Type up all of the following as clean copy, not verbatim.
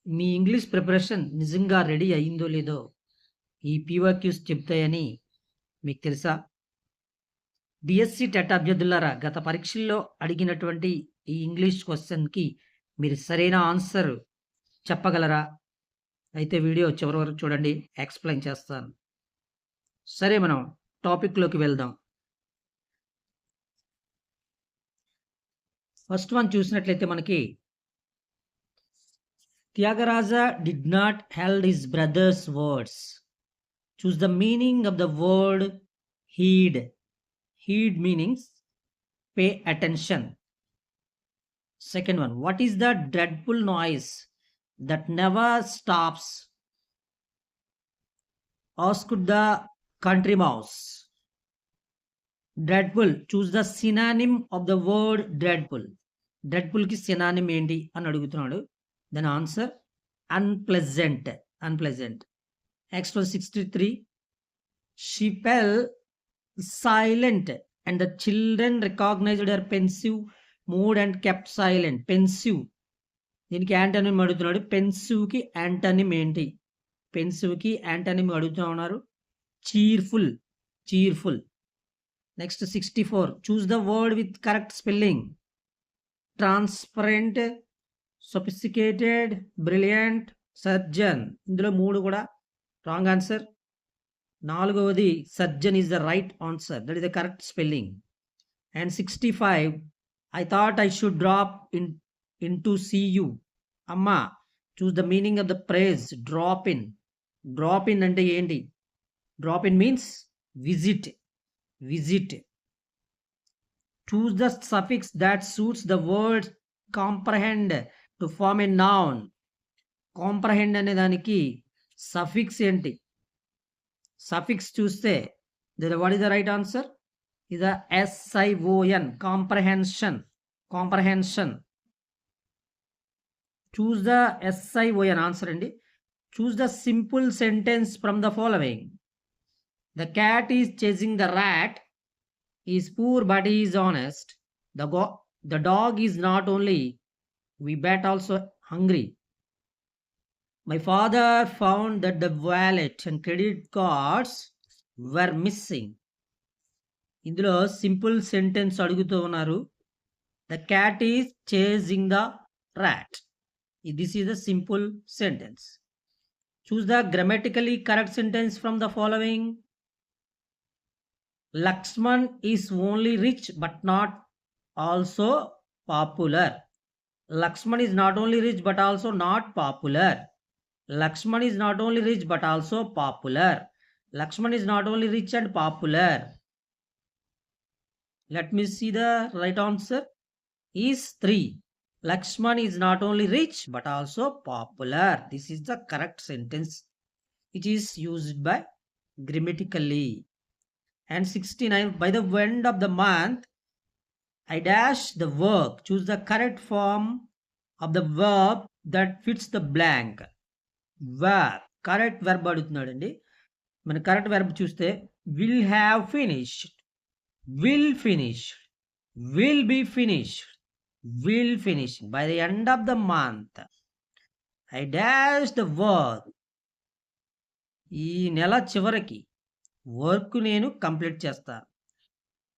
మీ English preparation నిజంగా ready అయిందో లేదో ఈ పీవైక్యూస్ చెప్తాయని మీకు తెలుసా? బీఎస్సీ టెట్ అభ్యర్థులారా, గత పరీక్షల్లో అడిగినటువంటి ఈ ఇంగ్లీష్ క్వెషన్‌కి మీరు సరైన ఆన్సర్ చెప్పగలరా? అయితే వీడియో చివరి వరకు చూడండి, ఎక్స్‌ప్లెయిన్ చేస్తాను. సరే, మనం టాపిక్‌లోకి వెళ్దాం. ఫస్ట్ వన్ చూసినట్లయితే మనకి Tyagaraja did not held his brother's words. Choose the meaning of the word heed. Heed meanings pay attention. Second one, what is the dreadful noise that never stops? Asked the country mouse. Dreadful, choose the synonym of the word dreadful. Dreadful ki synonym enti అని అడుగుతున్నాడు. Then answer unpleasant. Unpleasant. Next one 63. She fell silent and the children recognized her pensive mood and kept silent. Pensive, దీనికి antonym అడుగుతున్నాడు. Pensive కి antonym ఏంటి? Pensive కి antonym అడుగుతూ ఉన్నారు. Cheerful. Cheerful. Next 64. Choose the word with correct spelling. Transparent, sophisticated, brilliant, surgeon. ఇందులో 3 కూడా wrong answer. 4వది surgeon is the right answer. That is the correct spelling. And 65. I thought I should drop in to see you. అమ్మా, choose the meaning of the phrase drop in. Drop in అంటే ఏంటి? Drop in means visit. Visit. Choose the suffix that suits the word comprehend to form a noun. Comprehend అనే దానికి suffix ఏంటి? Suffix చూస్తే what is the right answer? is a SION, comprehension. Comprehension. Choose the SION answer andi. Choose the simple sentence from the following. The cat is chasing the rat. He is poor but he is honest. The dog is not only we bet also hungry. My father found that the wallet and credit cards were missing. ఇందులో simple sentence అడుగుతూ ఉన్నారు. The cat is chasing the rat. This is the simple sentence. Choose the grammatically correct sentence from the following. Lakshman is only rich but not also popular. Lakshman is not only rich but also not popular. Lakshman is not only rich but also popular. Lakshman is not only rich and popular. Let me see the right answer is 3. Lakshman is not only rich but also popular. This is the correct sentence. It is used by grammatically. And 69. By the end of the month, I dash the work. Choose the correct form of the verb that fits the blank. Verb. Correct verb అడుగుతున్నాడండి. మన correct verb చూస్తే will have finished. Will finish, will be finished, will finish. By the end of the month, I dash the work. ఈ నెల చివరికి work నేను complete చేస్తా.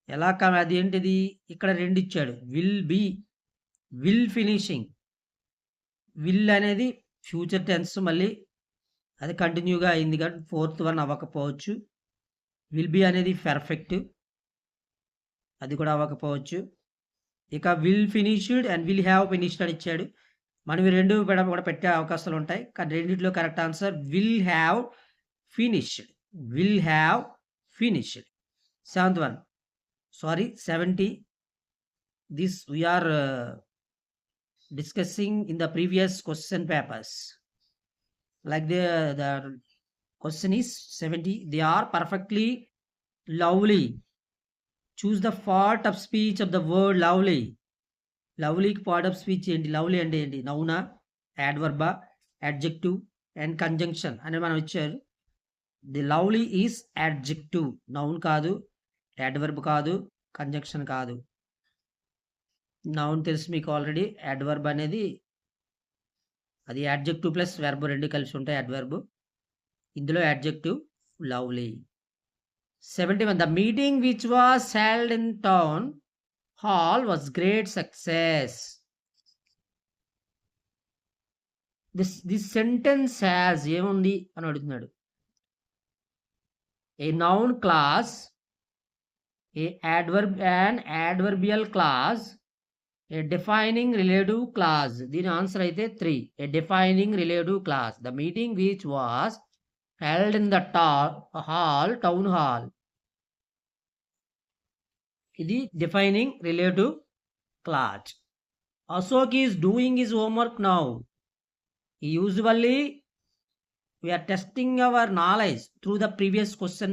ఎలా అది ఏంటిది? ఇక్కడ 2 ఇచ్చాడు. Will be, will finishing. Will అనేది ఫ్యూచర్ టెన్స్, మళ్ళీ అది కంటిన్యూగా అయింది కాబట్టి 4th వన్ అవ్వకపోవచ్చు. విల్ బి అనేది పర్ఫెక్ట్, అది కూడా అవ్వకపోవచ్చు. ఇక will finished and will have finished అని ఇచ్చాడు. మనం ఈ 2 కూడా పెట్టే అవకాశాలు ఉంటాయి. కానీ రెండిట్లో correct answer will have finished. Will have finished. 7th one, sorry 70. This we're discussing in the previous question papers. Like the question is 70. They are perfectly lovely. Choose the part of speech of the word lovely. లవ్లీకి part of speech ఏంటి? Lovely అంటే ఏంటి? నౌనా, యాడ్వర్బా, adjective and conjunction అని మనం ఇచ్చారు. The lovely is adjective, noun కాదు, యాడ్వర్బ్ కాదు, కంజంక్షన్ కాదు. నౌన్ తెలుసు మీకు ఆల్రెడీ. యాడ్వర్బ్ అనేది అది యాడ్జెక్టివ్ ప్లస్ వెర్బ్ రెండు కలిసి ఉంటాయి అడ్వర్బ్. ఇందులో adjective lovely. 71 the meeting which was held in town hall was great success. This sentence has ఏముంది అని అడుగుతున్నాడు. A noun clause, A an adverbial clause, a defining relative clause. దీని answer అయితే 3. A defining relative clause. The meeting which was held in the town hall. ఇది defining relative clause. Ashok is doing his homework now. Usually we are testing our knowledge through the previous question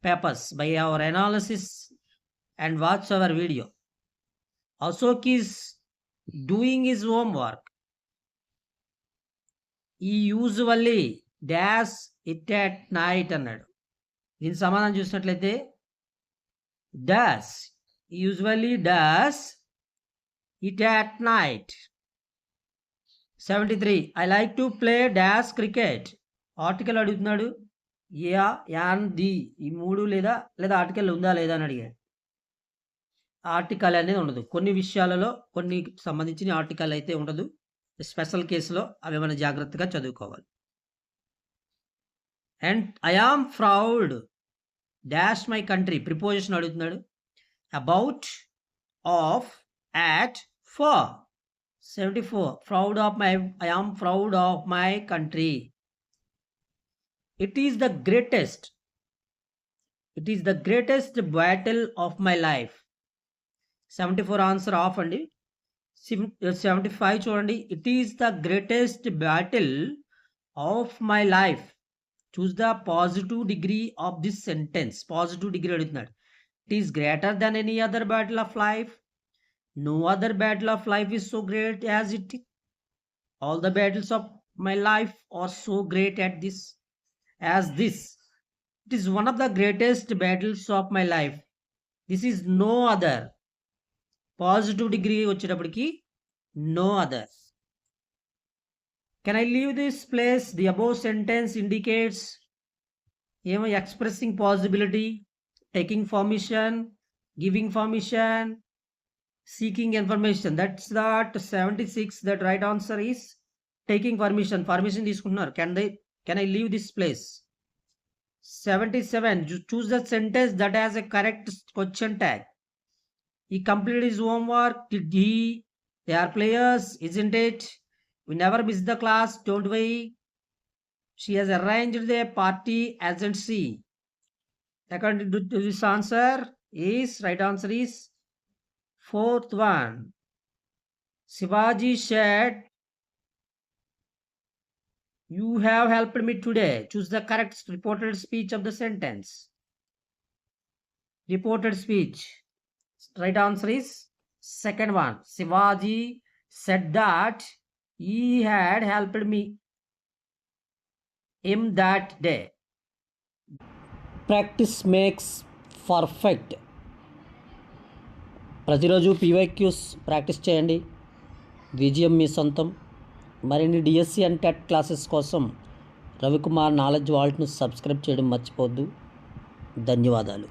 papers by our analysis and watch our video. Ashok is doing his homework. He usually dash it at night అన్నాడు. దీని సమాధానం చూసినట్లయితే dash. He usually dash it at night. 73 I like to play dash cricket. Article అడుగుతున్నాడు. Yeah, an, the ఈ 3 లేదా article ఉందా లేదా అని అడిగాడు. ఆర్టికల్ అనేది ఉండదు. కొన్ని విషయాలలో కొన్ని సంబంధించిన ఆర్టికల్ అయితే ఉండదు. స్పెషల్ కేసులో అవి మనం జాగ్రత్తగా చదువుకోవాలి. And I am proud dash my country. Preposition అడుగుతున్నాడు. About, of, at, for. 74 I am proud of my country. It is the greatest battle of my life. 74 answer of అండి. 75 చూడండి. It is the greatest battle of my life. Choose the positive degree of this sentence. Positive degree అడుగుతున్నాడు. It is greater than any other battle of life. No other battle of life is so great as it is. All the battles of my life are so great as this. It is one of the greatest battles of my life. This is no other. Positive degree వచ్చేటప్పటికి no other. Can I leave this place? The above sentence indicates expressing possibility, taking permission, giving permission, seeking information. That's that 76. That right answer is taking permission. Permission తీసుకుంటున్నారు. Can I leave this place? 77 choose the sentence that has a correct question tag. He completed his homework. Did he? They are players, isn't it? We never miss the class, don't we? She has arranged a party, hasn't she? According to this answer is right answer is 4th one. Shivaji said, you have helped me today. Choose the correct reported speech of the sentence. Reported speech. Right answer is second one. Shivaji said that he had helped him that day. Practice makes perfect. ప్రతిరోజు PYQs practice చేయండి. విజయం మీ సొంతం. మరిన్ని DSC and TET classes కోసం Ravikumar knowledge వాల్ట్ను subscribe చేయడం మర్చిపోవద్దు. ధన్యవాదాలు.